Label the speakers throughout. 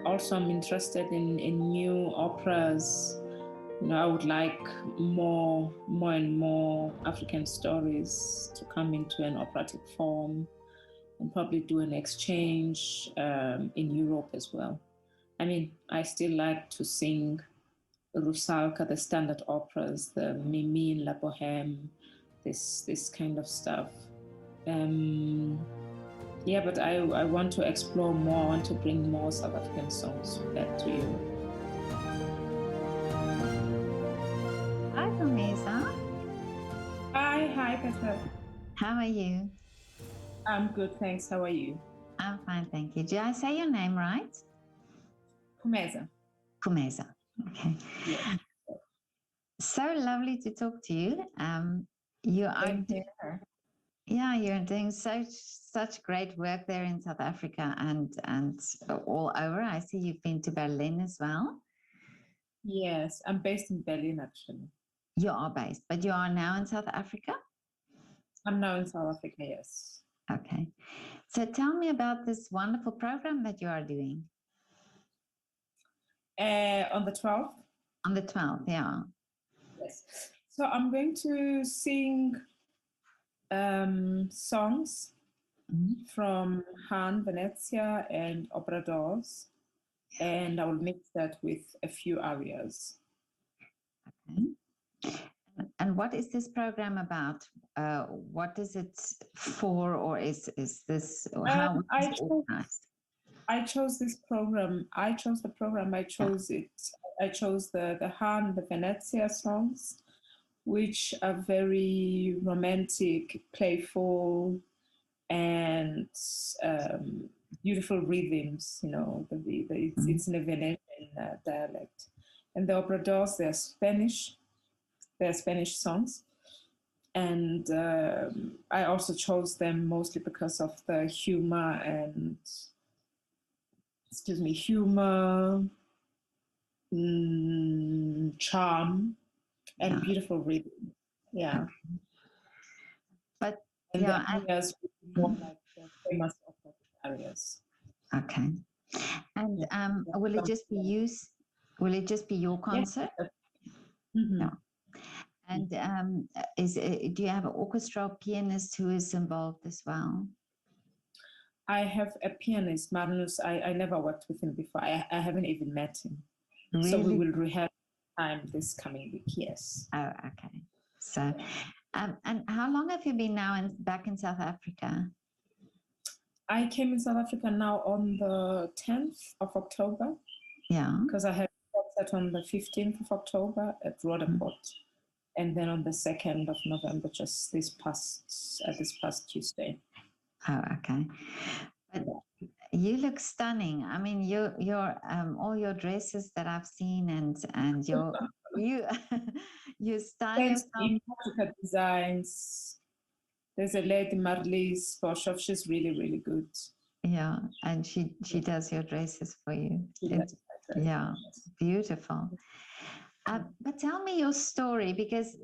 Speaker 1: also I'm interested in new operas. I would like more and more African stories to come into an operatic form, and probably do an exchange in Europe as well. I mean, I still like to sing Rusalka, the standard operas, the Mimi in La Bohème, this kind of stuff. Yeah, but I want to explore more. I want to bring more South African songs back to you.
Speaker 2: Hi, Pumeza.
Speaker 1: Hi, Petra.
Speaker 2: How are you?
Speaker 1: I'm good, thanks. How are you?
Speaker 2: I'm fine, thank you. Did I say your name right?
Speaker 1: Pumeza.
Speaker 2: Pumeza. Okay.
Speaker 1: Yes.
Speaker 2: So lovely to talk to you. You are, yeah, you're doing such great work there in South Africa and all over. I see you've been to Berlin as well.
Speaker 1: Yes, I'm based in Berlin actually.
Speaker 2: You are based, but you are now in South Africa?
Speaker 1: I'm now in South Africa, yes.
Speaker 2: Okay. So tell me about this wonderful program that you are doing.
Speaker 1: On the 12th?
Speaker 2: On the 12th, yeah.
Speaker 1: Yes. So I'm going to sing songs from Han, Venezia, and Obradors, and I will mix that with a few arias.
Speaker 2: Okay. And what is this program about? What is it for, or is this how is it organized?
Speaker 1: I chose this program. I chose the program. I chose it. I chose the Han, the Venezia songs, which are very romantic, playful, and beautiful rhythms. It's in a Venetian dialect. And the Obradors, they're Spanish. They're Spanish songs. And I also chose them mostly because of the humor, charm, and beautiful rhythm. Yeah.
Speaker 2: But
Speaker 1: and the areas more like the famous operatic areas.
Speaker 2: Okay. And will it just be used? Will it just be your concert?
Speaker 1: Yes. Mm-hmm.
Speaker 2: Yeah. And do you have an orchestra pianist who is involved as well?
Speaker 1: I have a pianist, Magnus. I never worked with him before. I haven't even met him.
Speaker 2: Really?
Speaker 1: So we will rehearse time this coming week. Yes.
Speaker 2: Oh, okay. So, and how long have you been now back in South Africa?
Speaker 1: I came in South Africa now on the 10th of October.
Speaker 2: Yeah.
Speaker 1: Because I had a concert on the 15th of October at Roodepoort. And then on the 2nd of November, just this past Tuesday.
Speaker 2: Oh, okay. But you look stunning. I mean, your all your dresses that I've seen and your you style yourself.
Speaker 1: Designs. There's a lady, Marlies Boshoff. She's really, really good.
Speaker 2: Yeah, and she does your dresses for you. Yeah, beautiful. But tell me your story, because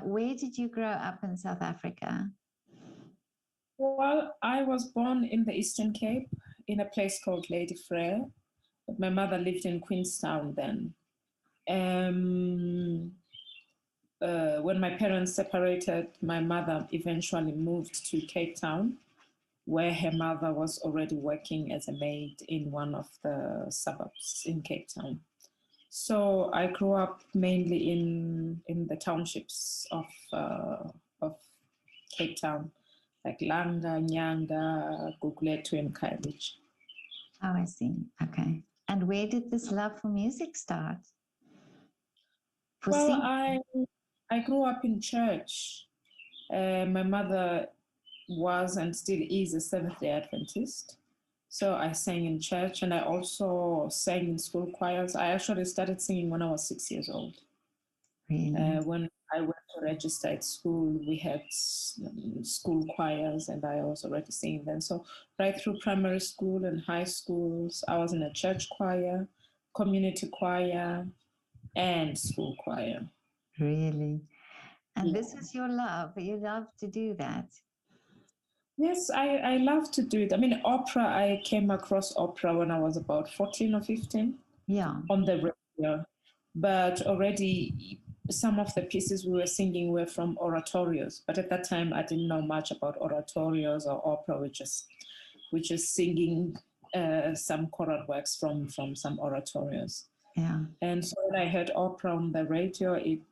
Speaker 2: where did you grow up in South Africa?
Speaker 1: Well, I was born in the Eastern Cape in a place called Lady Frere. But my mother lived in Queenstown then. When my parents separated, my mother eventually moved to Cape Town, where her mother was already working as a maid in one of the suburbs in Cape Town. So I grew up mainly in the townships of Cape Town, like Langa, Nyanga, Gugulethu, and Khayelitsha.
Speaker 2: Oh, I see. Okay. And where did this love for music start?
Speaker 1: I grew up in church. My mother was and still is a Seventh-day Adventist. So I sang in church, and I also sang in school choirs. I actually started singing when I was 6 years old.
Speaker 2: Really?
Speaker 1: When I went to register at school, we had school choirs, and I was already singing then. So right through primary school and high schools, I was in a church choir, community choir, and school choir.
Speaker 2: Really? And this is your love. You love to do that.
Speaker 1: Yes, I love to do it. I mean, opera, I came across opera when I was about 14 or 15
Speaker 2: Yeah.
Speaker 1: on the radio. But already some of the pieces we were singing were from oratorios. But at that time, I didn't know much about oratorios or opera. We just singing some choral works from some oratorios.
Speaker 2: Yeah.
Speaker 1: And so when I heard opera on the radio, it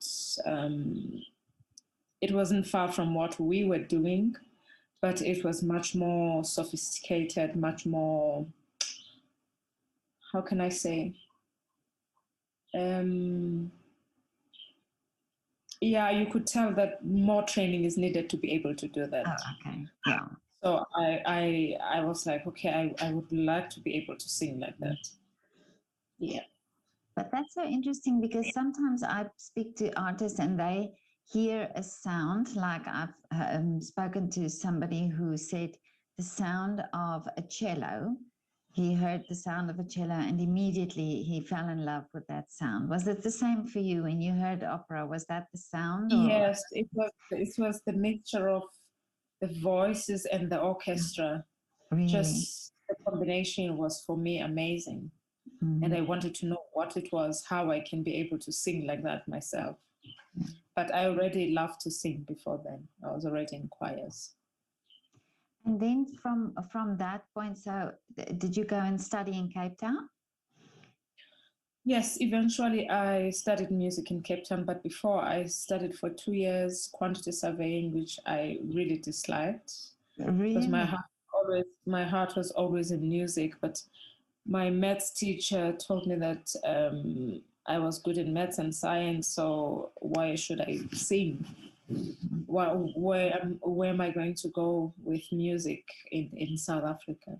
Speaker 1: wasn't far from what we were doing, but it was much more sophisticated, much more, how can I say? Um, yeah, you could tell that more training is needed to be able to do
Speaker 2: Oh,
Speaker 1: that.
Speaker 2: okay. Yeah.
Speaker 1: So I was like, okay, I would like to be able to sing like that. Yeah.
Speaker 2: But that's so interesting because sometimes I speak to artists and they hear a sound. Like I've spoken to somebody who said the sound of a cello. He heard the sound of a cello and immediately he fell in love with that sound. Was it the same for you when you heard opera? Was that the sound or
Speaker 1: Yes, it was the mixture of the voices and the orchestra.
Speaker 2: really?
Speaker 1: Just the combination was for me amazing. And
Speaker 2: Mm.
Speaker 1: I wanted to know what it was, how I can be able to sing like that myself. But I already loved to sing before then. I was already in choirs.
Speaker 2: And then from that point, so did you go and study in Cape Town?
Speaker 1: Yes, eventually I studied music in Cape Town, but before I studied for 2 years quantity surveying, which I really disliked because
Speaker 2: Really?
Speaker 1: my heart was always in music. But my maths teacher told me that I was good in maths and science, so why should I sing? Where am I going to go with music in South Africa?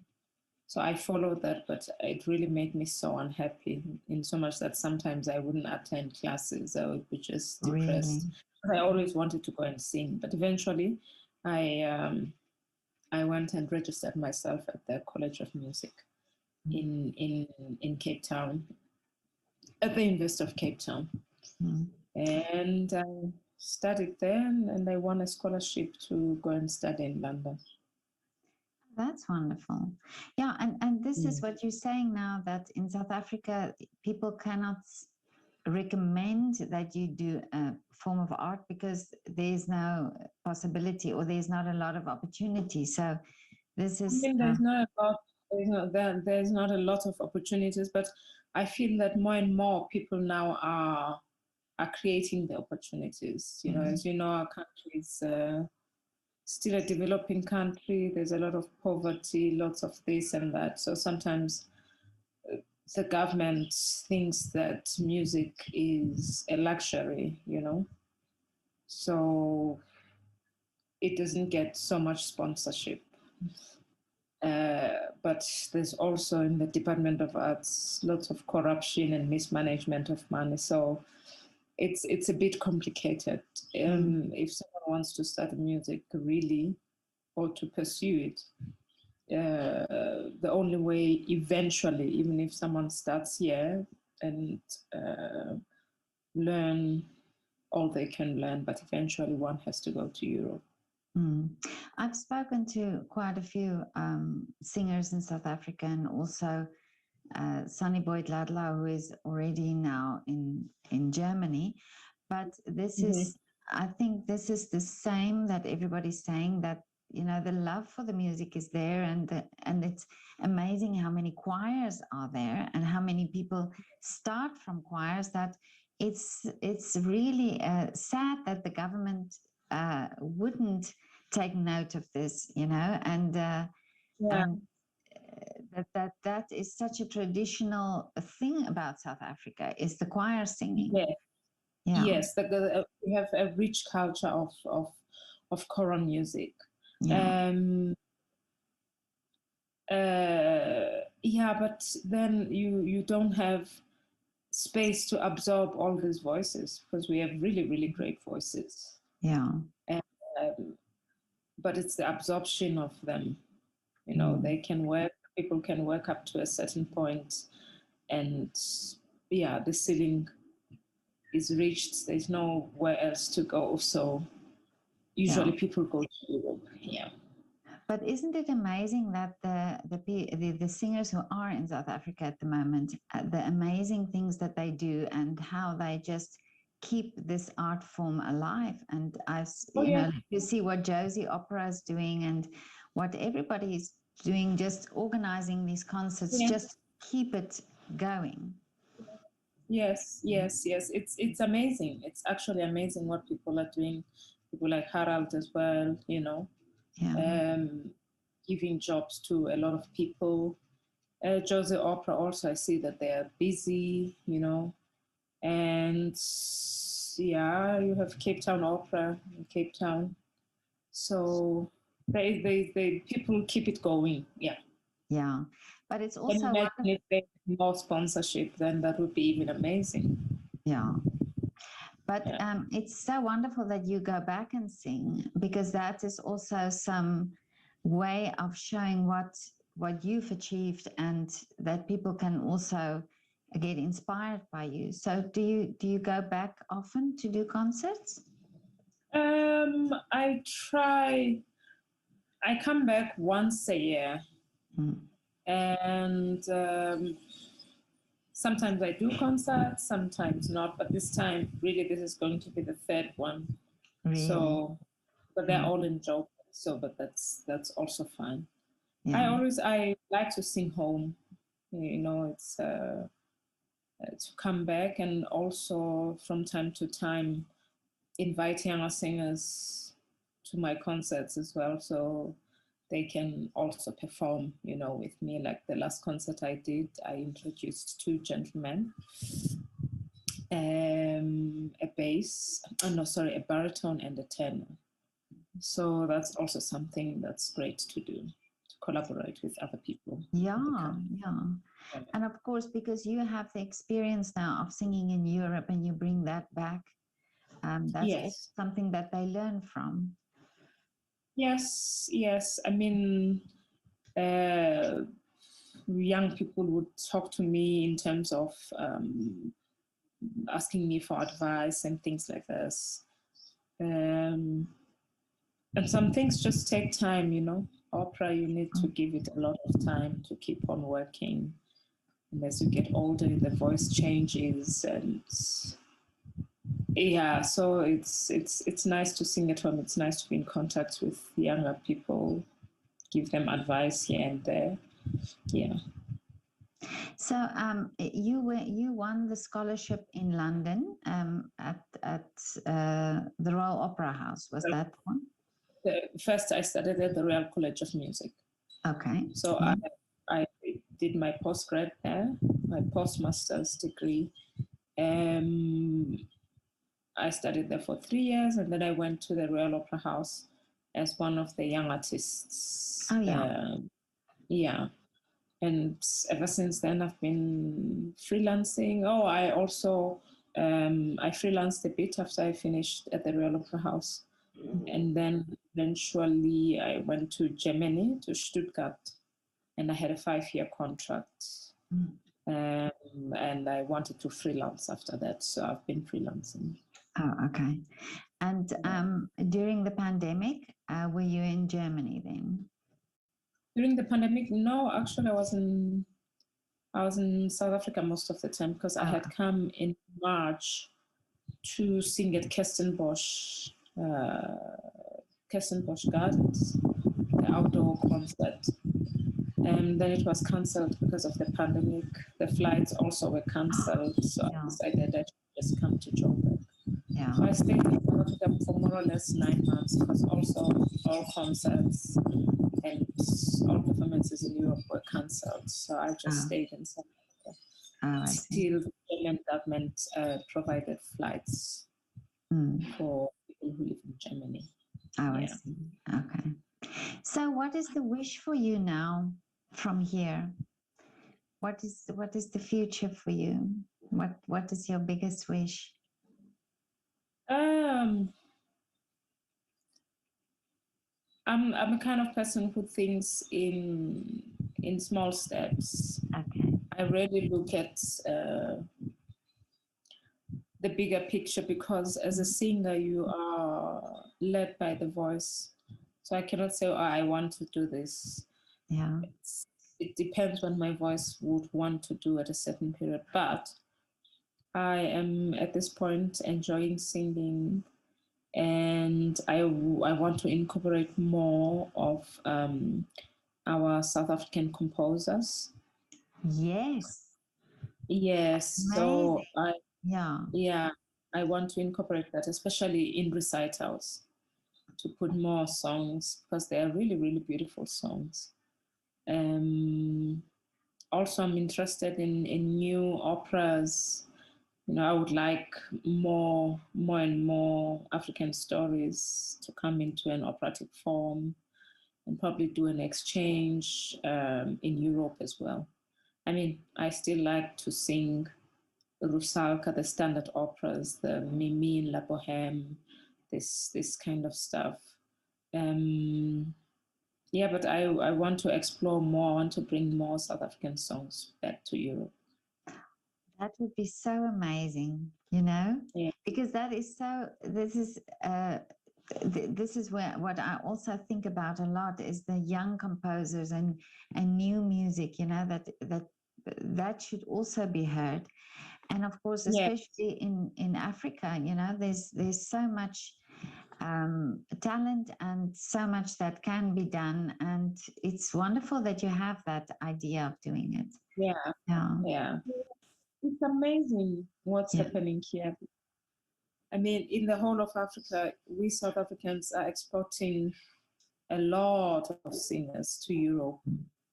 Speaker 1: So I followed that, but it really made me so unhappy in so much that sometimes I wouldn't attend classes. I would be just
Speaker 2: Really?
Speaker 1: depressed. I always wanted to go and sing, but eventually I I went and registered myself at the College of Music in Cape Town, at the University of Cape Town.
Speaker 2: Mm.
Speaker 1: And I studied there and I won a scholarship to go and study in London.
Speaker 2: That's wonderful. Yeah, and this is what you're saying now that in South Africa, people cannot recommend that you do a form of art because there's no possibility or there's not a lot of opportunity. So this
Speaker 1: I
Speaker 2: is,
Speaker 1: mean, there's not a lot of opportunities, but I feel that more and more people now are creating the opportunities. You know, as you know, our country is still a developing country. There's a lot of poverty, lots of this and that. So sometimes the government thinks that music is a luxury, you know. So it doesn't get so much sponsorship. But there's also in the Department of Arts lots of corruption and mismanagement of money. So it's a bit complicated. If someone wants to start music really or to pursue it, the only way eventually, even if someone starts here and learn all they can learn, but eventually one has to go to Europe.
Speaker 2: I've spoken to quite a few singers in South Africa and also Sunny Boyd Ladla, who is already now in Germany. But this is, I think this is the same that everybody's saying, that you know the love for the music is there, and it's amazing how many choirs are there and how many people start from choirs. That it's really sad that the government wouldn't take note of this, you know, and that is such a traditional thing about South Africa is the choir singing.
Speaker 1: Yeah.
Speaker 2: Yeah.
Speaker 1: Yes, we have a rich culture of choral music.
Speaker 2: Yeah.
Speaker 1: Yeah, but then you don't have space to absorb all these voices because we have really, really great voices.
Speaker 2: Yeah.
Speaker 1: And, but it's the absorption of them. You know, they can work, people can work up to a certain point, and yeah, the ceiling is reached. There's nowhere else to go. So usually people go to Europe. Yeah.
Speaker 2: But isn't it amazing that the singers who are in South Africa at the moment, the amazing things that they do and how they just keep this art form alive? And
Speaker 1: Oh yeah.
Speaker 2: you see what Josie Opera is doing and what everybody is doing, just organizing these concerts,
Speaker 1: Yeah.
Speaker 2: just keep it going.
Speaker 1: Yes, yes, yes. It's amazing. It's actually amazing what people are doing. People like Harald as well,
Speaker 2: Yeah.
Speaker 1: giving jobs to a lot of people. Jose Opera also, I see that they are busy, and yeah, you have Cape Town Opera in Cape Town. So they people keep it going. Yeah.
Speaker 2: Yeah. But it's
Speaker 1: Can you
Speaker 2: also
Speaker 1: imagine
Speaker 2: wonderful.
Speaker 1: if they had more sponsorship? Then that would be even amazing.
Speaker 2: Yeah. But
Speaker 1: Yeah.
Speaker 2: it's so wonderful that you go back and sing, because that is also some way of showing what you've achieved and that people can also get inspired by you. So do you go back often to do concerts?
Speaker 1: I try. I come back once a year,
Speaker 2: Mm,
Speaker 1: and sometimes I do concerts, sometimes not. But this time, really, this is going to be the third one.
Speaker 2: really?
Speaker 1: So, but they're
Speaker 2: Mm,
Speaker 1: all in Joburg. So, but that's also fine.
Speaker 2: yeah.
Speaker 1: I like to sing home. It's to come back, and also from time to time invite younger singers to my concerts as well, so they can also perform, with me. Like the last concert I did, I introduced two gentlemen, a bass, no, sorry, a baritone and a tenor. So that's also something that's great to do, to collaborate with other people.
Speaker 2: Yeah, yeah. And of course, because you have the experience now of singing in Europe and you bring that back, that's also
Speaker 1: Yes.
Speaker 2: something that they learn from.
Speaker 1: Yes, yes. I mean, uh, young people would talk to me in terms of asking me for advice and things like this. Um, and some things just take time. Opera, you need to give it a lot of time to keep on working. And as you get older, the voice changes, and yeah, so it's nice to sing at home. It's nice to be in contact with younger people, give them advice here and there. Yeah.
Speaker 2: So you won the scholarship in London at the Royal Opera House. Was that one?
Speaker 1: First, I studied at the Royal College of Music.
Speaker 2: Okay.
Speaker 1: So I did my postgrad there, my postmaster's degree. Um, I studied there for 3 years, and then I went to the Royal Opera House as one of the young artists.
Speaker 2: Oh yeah.
Speaker 1: Yeah. And ever since then, I've been freelancing. Oh, I also I freelanced a bit after I finished at the Royal Opera House, and then eventually I went to Germany, to Stuttgart, and I had a 5-year contract. And I wanted to freelance after that, so I've been freelancing.
Speaker 2: Oh, okay. And during the pandemic, were you in Germany then?
Speaker 1: During the pandemic, no, actually, I was in South Africa most of the time, because I had come in March to sing at Kirstenbosch Gardens, the outdoor concert. And then it was cancelled because of the pandemic. The flights also were cancelled, so I decided I should just come to Joburg.
Speaker 2: Yeah.
Speaker 1: So I stayed in South Africa for more or less 9 months, because also all concerts and all performances in Europe were cancelled. So I just stayed in South Africa. Still, the German government provided flights for people who live in Germany.
Speaker 2: Oh, I see. Okay. So what is the wish for you now from here? What is the future for you? What is your biggest wish?
Speaker 1: I'm a kind of person who thinks in small steps.
Speaker 2: Okay.
Speaker 1: I really look at the bigger picture, because as a singer you are led by the voice. So I cannot say, oh, I want to do this.
Speaker 2: Yeah.
Speaker 1: It depends what my voice would want to do at a certain period. But I am at this point enjoying singing, and I want to incorporate more of our South African composers.
Speaker 2: Yes.
Speaker 1: Yes,
Speaker 2: Amazing.
Speaker 1: so I
Speaker 2: Yeah.
Speaker 1: I want to incorporate that, especially in recitals, to put more songs because they are really, really beautiful songs. Also, I'm interested in new operas. You know, I would like more and more African stories to come into an operatic form, and probably do an exchange in Europe as well. I mean, I still like to sing Rusalka, the standard operas, the Mimi in La Bohème, this kind of stuff. Yeah, but I want to explore more. I want to bring more South African songs back to Europe.
Speaker 2: That would be so amazing,
Speaker 1: Yeah.
Speaker 2: because that is so, this is where what I also think about a lot is the young composers and new music, that should also be heard. And of course,
Speaker 1: Yeah.
Speaker 2: especially in Africa, there's so much talent and so much that can be done, and it's wonderful that you have that idea of doing it.
Speaker 1: Yeah.
Speaker 2: Yeah.
Speaker 1: Yeah. It's amazing what's
Speaker 2: Yeah.
Speaker 1: happening here. I mean, in the whole of Africa, we South Africans are exporting a lot of singers to Europe.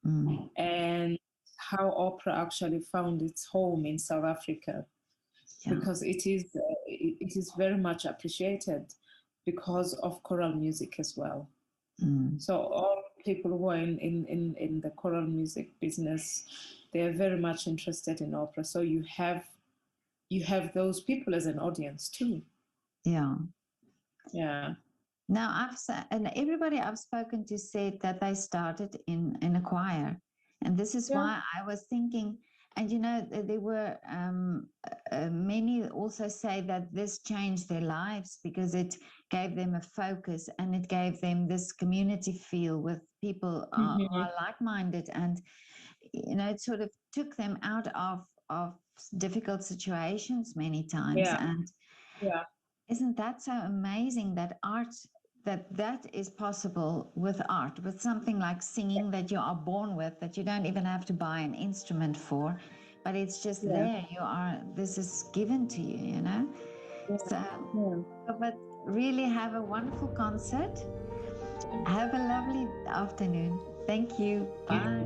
Speaker 2: Mm.
Speaker 1: And how opera actually found its home in South Africa, because it is very much appreciated because of choral music as well. So all people who are in the choral music business, they are very much interested in opera. So you have those people as an audience too.
Speaker 2: Yeah.
Speaker 1: Yeah.
Speaker 2: Now and everybody I've spoken to said that they started in a choir, and this is why I was thinking. And there were many also say that this changed their lives because it gave them a focus and it gave them this community feel with people who are like-minded, and it sort of took them out of difficult situations many times.
Speaker 1: Yeah.
Speaker 2: And
Speaker 1: Yeah.
Speaker 2: isn't that so amazing that that is possible with art, with something like singing that you are born with, that you don't even have to buy an instrument for, but it's just there. This is given to you, So, but really have a wonderful concert. Have a lovely afternoon. Thank you. Bye.